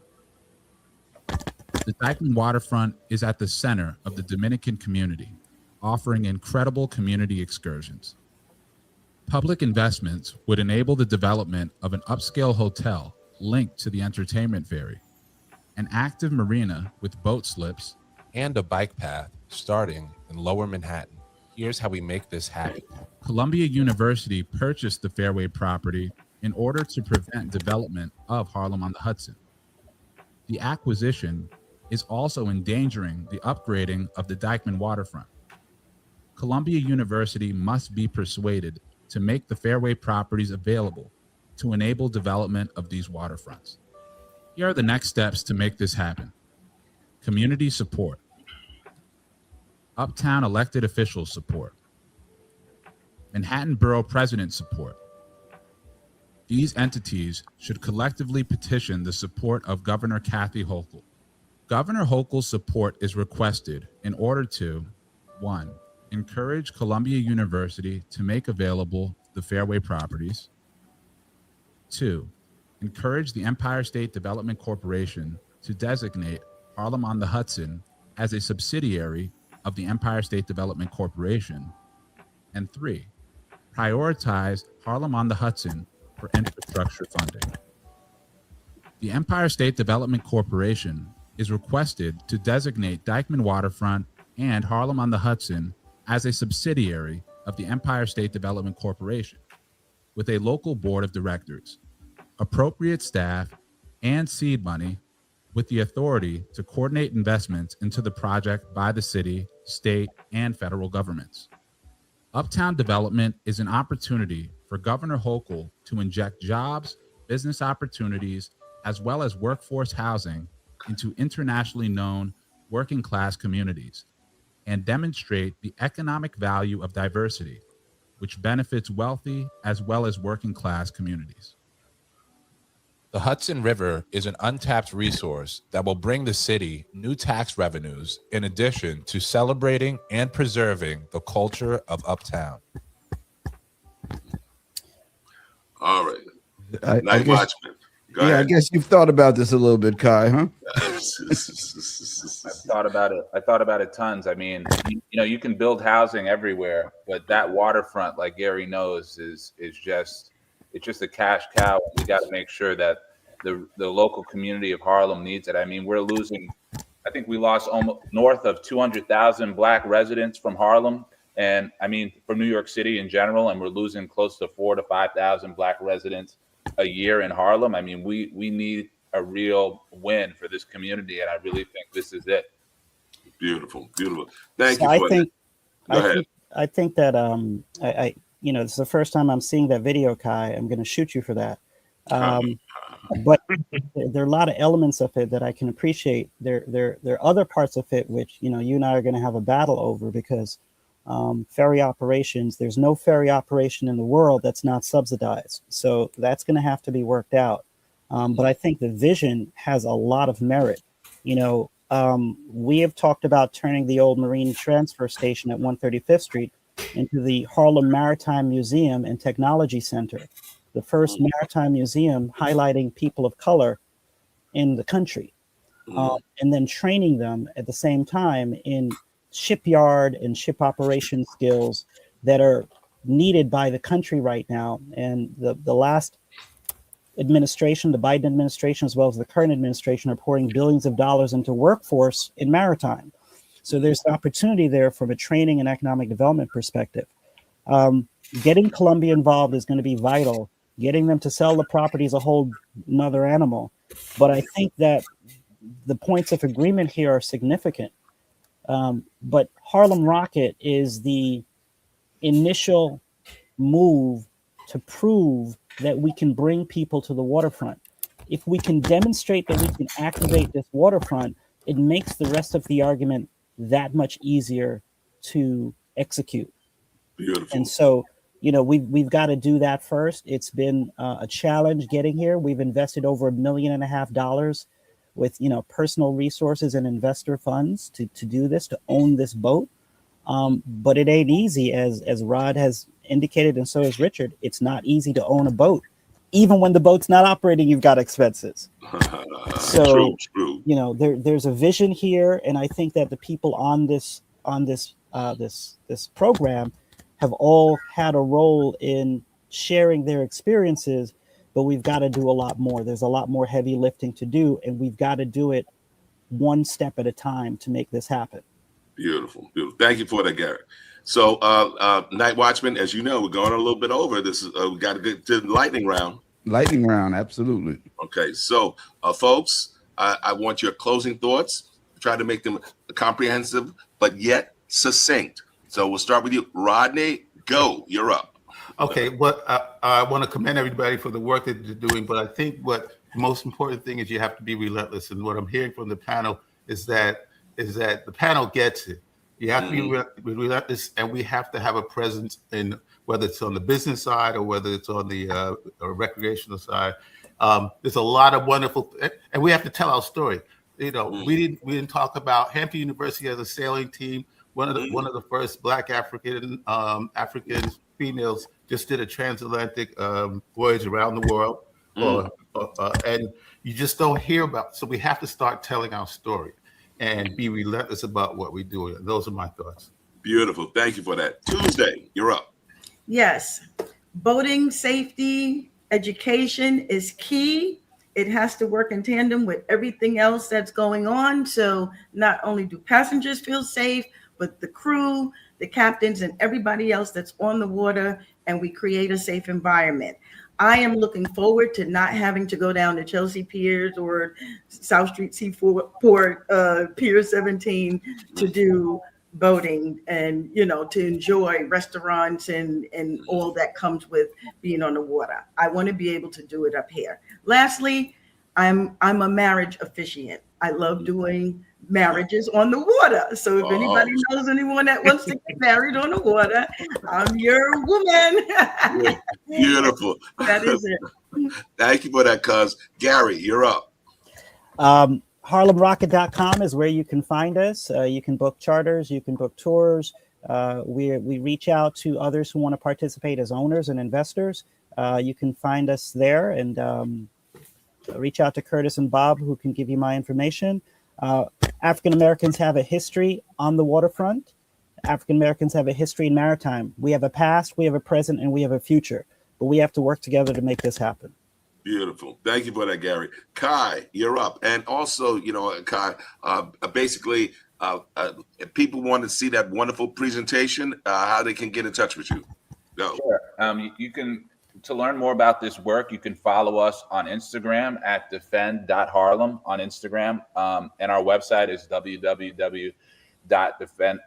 The Dyckman waterfront is at the center of the Dominican community, offering incredible community excursions. Public investments would enable the development of an upscale hotel linked to the entertainment ferry, an active marina with boat slips, and a bike path starting in Lower Manhattan. Here's how we make this happen. Columbia University purchased the Fairway property in order to prevent development of Harlem on the Hudson. The acquisition is also endangering the upgrading of the Dyckman waterfront. Columbia University must be persuaded to make the Fairway properties available to enable development of these waterfronts. Here are the next steps to make this happen. Community support. Uptown elected officials support. Manhattan Borough President support. These entities should collectively petition the support of Governor Kathy Hochul. Governor Hochul's support is requested in order to, 1, encourage Columbia University to make available the Fairway properties. 2, encourage the Empire State Development Corporation to designate Harlem on the Hudson as a subsidiary of the Empire State Development Corporation. And 3, prioritize Harlem on the Hudson for infrastructure funding. The Empire State Development Corporation is requested to designate Dyckman Waterfront and Harlem on the Hudson as a subsidiary of the Empire State Development Corporation, with a local board of directors, appropriate staff, and seed money, with the authority to coordinate investments into the project by the city, state, and federal governments. Uptown development is an opportunity for Governor Hochul to inject jobs, business opportunities, as well as workforce housing into internationally known working class communities and demonstrate the economic value of diversity, which benefits wealthy as well as working class communities. The Hudson River is an untapped resource that will bring the city new tax revenues in addition to celebrating and preserving the culture of Uptown. All right. I guess, Watchman. Go yeah, ahead. I guess you've thought about this a little bit, Kai, huh? I've thought about it. I thought about it tons. I mean, you can build housing everywhere, but that waterfront, like Garry knows, is just a cash cow. We got to make sure that the local community of Harlem needs it. I mean, I think we lost almost north of 200,000 Black residents from Harlem, and I mean from New York City in general, and we're losing close to 4,000 to 5,000 Black residents a year in Harlem. I mean, we need a real win for this community, and I really think this is it. Beautiful, beautiful. Thank So you. I for think Go ahead. I think that I this is the first time I'm seeing that video, Kai. I'm going to shoot you for that. But there are a lot of elements of it that I can appreciate. There are other parts of it which you and I are going to have a battle over, because ferry operations, there's no ferry operation in the world that's not subsidized. So that's going to have to be worked out. But I think the vision has a lot of merit. We have talked about turning the old Marine Transfer Station at 135th Street into the Harlem Maritime Museum and Technology Center, the first maritime museum highlighting people of color in the country, and then training them at the same time in shipyard and ship operation skills that are needed by the country right now. And the last administration, the Biden administration, as well as the current administration, are pouring billions of dollars into workforce in maritime. So there's an opportunity there from a training and economic development perspective. Getting Columbia involved is going to be vital. Getting them to sell the property is a whole nother animal. But I think that the points of agreement here are significant. But Harlem Rocket is the initial move to prove that we can bring people to the waterfront. If we can demonstrate that we can activate this waterfront, it makes the rest of the argument that much easier to execute. Beautiful. And so, we've got to do that first. It's been a challenge getting here. We've invested over $1.5 million with, personal resources and investor funds to do this, to own this boat. But it ain't easy, as Rod has indicated, and so has Richard. It's not easy to own a boat. Even when the boat's not operating, you've got expenses. So, true. There's a vision here, and I think that the people on this program have all had a role in sharing their experiences, but we've got to do a lot more. There's a lot more heavy lifting to do, and we've got to do it one step at a time to make this happen. Beautiful. Thank you for that, Garry. So, Night Watchman, as you know, we're going a little bit over. This is we got to get to the lightning round. Lightning round, absolutely. Okay, so folks, I want your closing thoughts. Try to make them comprehensive, but yet succinct. So we'll start with you, Rodney. Go, you're up. Okay, I want to commend everybody for the work that they're doing, but I think what the most important thing is you have to be relentless. And what I'm hearing from the panel is that the panel gets it. You have to be relentless, and we have to have a presence in, whether it's on the business side or whether it's on the recreational side. There's a lot of wonderful, and we have to tell our story. We didn't talk about Hampton University as a sailing team. One of the first Black African females just did a transatlantic voyage around the world, and you just don't hear about. So we have to start telling our story and be relentless about what we do. Those are my thoughts. Beautiful. Thank you for that. Tuesday, you're up. Yes. Boating safety education is key. It has to work in tandem with everything else that's going on. So not only do passengers feel safe, but the crew, the captains, and everybody else that's on the water, and we create a safe environment. I am looking forward to not having to go down to Chelsea Piers or South Street Seaport, Pier 17 to do boating and, to enjoy restaurants and all that comes with being on the water. I want to be able to do it up here. Lastly, I'm a marriage officiant. I love doing marriages on the water. So if anybody knows anyone that wants to get married on the water, I'm your woman. Beautiful. That is it. Thank you for that, cuz. Garry, you're up. HarlemRocket.com is where you can find us. You can book charters, you can book tours. We reach out to others who want to participate as owners and investors. You can find us there, and reach out to Curtis and Bob, who can give you my information. African Americans have a history on the waterfront. African Americans have a history in maritime. We have a past, we have a present, and we have a future. But we have to work together to make this happen. Beautiful. Thank you for that, Garry. Kai, you're up. And also, Kai, basically, if people want to see that wonderful presentation, how they can get in touch with you. Go. Sure. You can, to learn more about this work, you can follow us on Instagram at defend.harlem on Instagram. And our website is www.defend.harlem.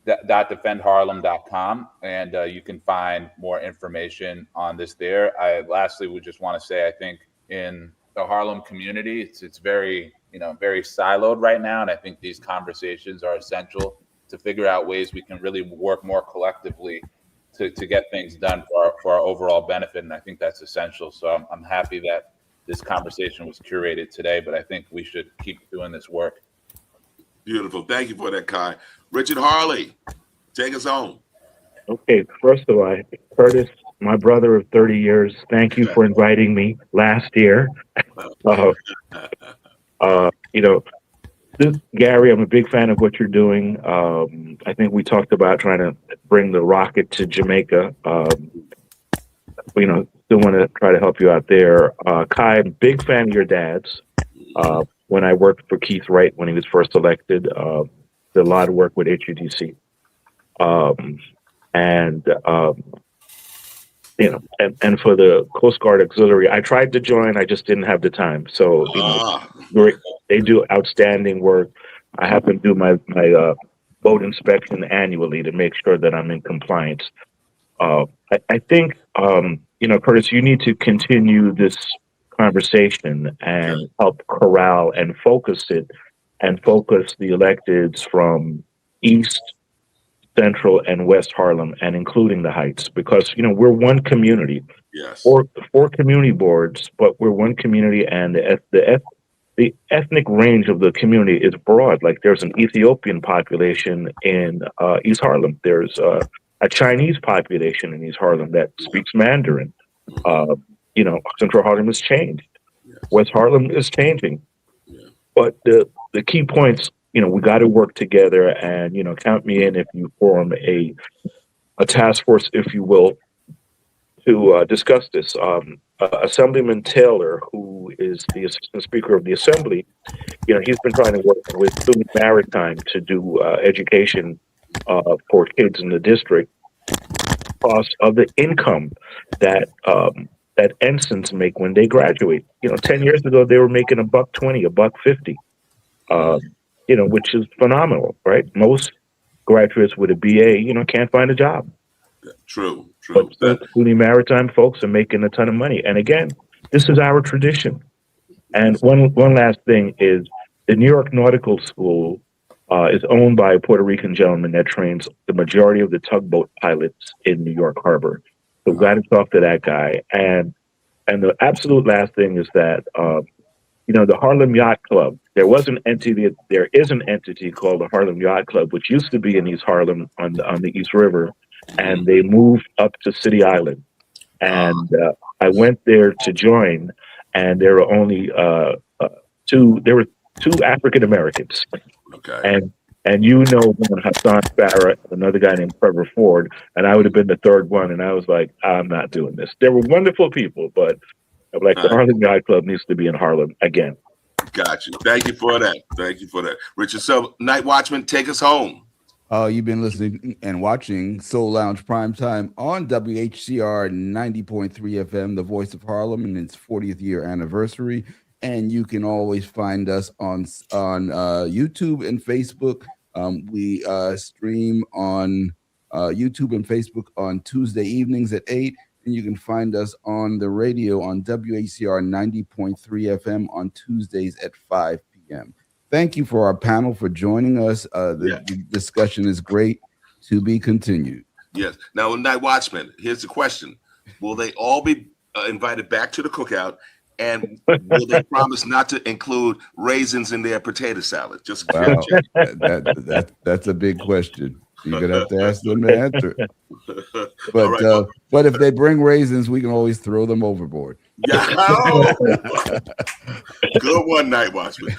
defendharlem.com, and you can find more information on this there. I lastly would just want to say, I think in the Harlem community, it's very, very siloed right now, and I think these conversations are essential to figure out ways we can really work more collectively to get things done for our overall benefit, and I think that's essential. So I'm happy that this conversation was curated today, but I think we should keep doing this work. Beautiful. Thank you for that, Kai. Richard Harley, take us home. Okay, first of all, Curtis, my brother of 30 years, thank you for inviting me last year. Gary, I'm a big fan of what you're doing. I think we talked about trying to bring the Rocket to Jamaica. Still want to try to help you out there. Kai, I'm a big fan of your dad's. When I worked for Keith Wright when he was first elected, did a lot of work with HUDC. And for the Coast Guard Auxiliary, I tried to join, I just didn't have the time. So, they do outstanding work. I have to do my boat inspection annually to make sure that I'm in compliance. I think, Curtis, you need to continue this conversation and help corral and focus the electeds from East, Central, and West Harlem, and including the Heights, because we're one community. Yes. Four community boards, but we're one community, and the ethnic range of the community is broad. Like there's an Ethiopian population in East Harlem. There's a Chinese population in East Harlem that speaks Mandarin. Central Harlem has changed. Yes. West Harlem is changing. Yeah. But the key points, we got to work together, and, count me in if you form a task force, if you will, to discuss this. Assemblyman Taylor, who is the Assistant Speaker of the Assembly, he's been trying to work with Lounge Maritime to do education for kids in the district, cost of the income that ensigns make when they graduate. 10 years ago, they were making $120, $150, which is phenomenal, right? Most graduates with a BA, can't find a job. True. But Lounge Maritime folks are making a ton of money. And again, this is our tradition. And one last thing is the New York Nautical School is owned by a Puerto Rican gentleman that trains the majority of the tugboat pilots in New York Harbor. So we've got to talk to that guy. And the absolute last thing is that, the Harlem Yacht Club, there is an entity called the Harlem Yacht Club, which used to be in East Harlem on the East River, and they moved up to City Island. And I went there to join, and there were only two African Americans. Okay. And one, Hassan Farah, another guy named Trevor Ford, and I would have been the third one. And I was like, I'm not doing this. They were wonderful people, but the Harlem Yacht Club needs to be in Harlem again. Got you. Thank you for that. Richard, so Night Watchman, take us home. You've been listening and watching Soul Lounge Primetime on WHCR 90.3 FM, the voice of Harlem, and its 40th year anniversary. And you can always find us on YouTube and Facebook. We stream on YouTube and Facebook on Tuesday evenings at 8. And you can find us on the radio on WHCR 90.3 FM on Tuesdays at 5 p.m. Thank you for our panel for joining us. The discussion is great. To be continued. Yes. Now, Night Watchman, here's the question. Will they all be invited back to the cookout? And will they promise not to include raisins in their potato salad? Just that's a big question. You're gonna have to ask them to answer it. But if they bring raisins, we can always throw them overboard. Yeah. Good one, Night Watchman.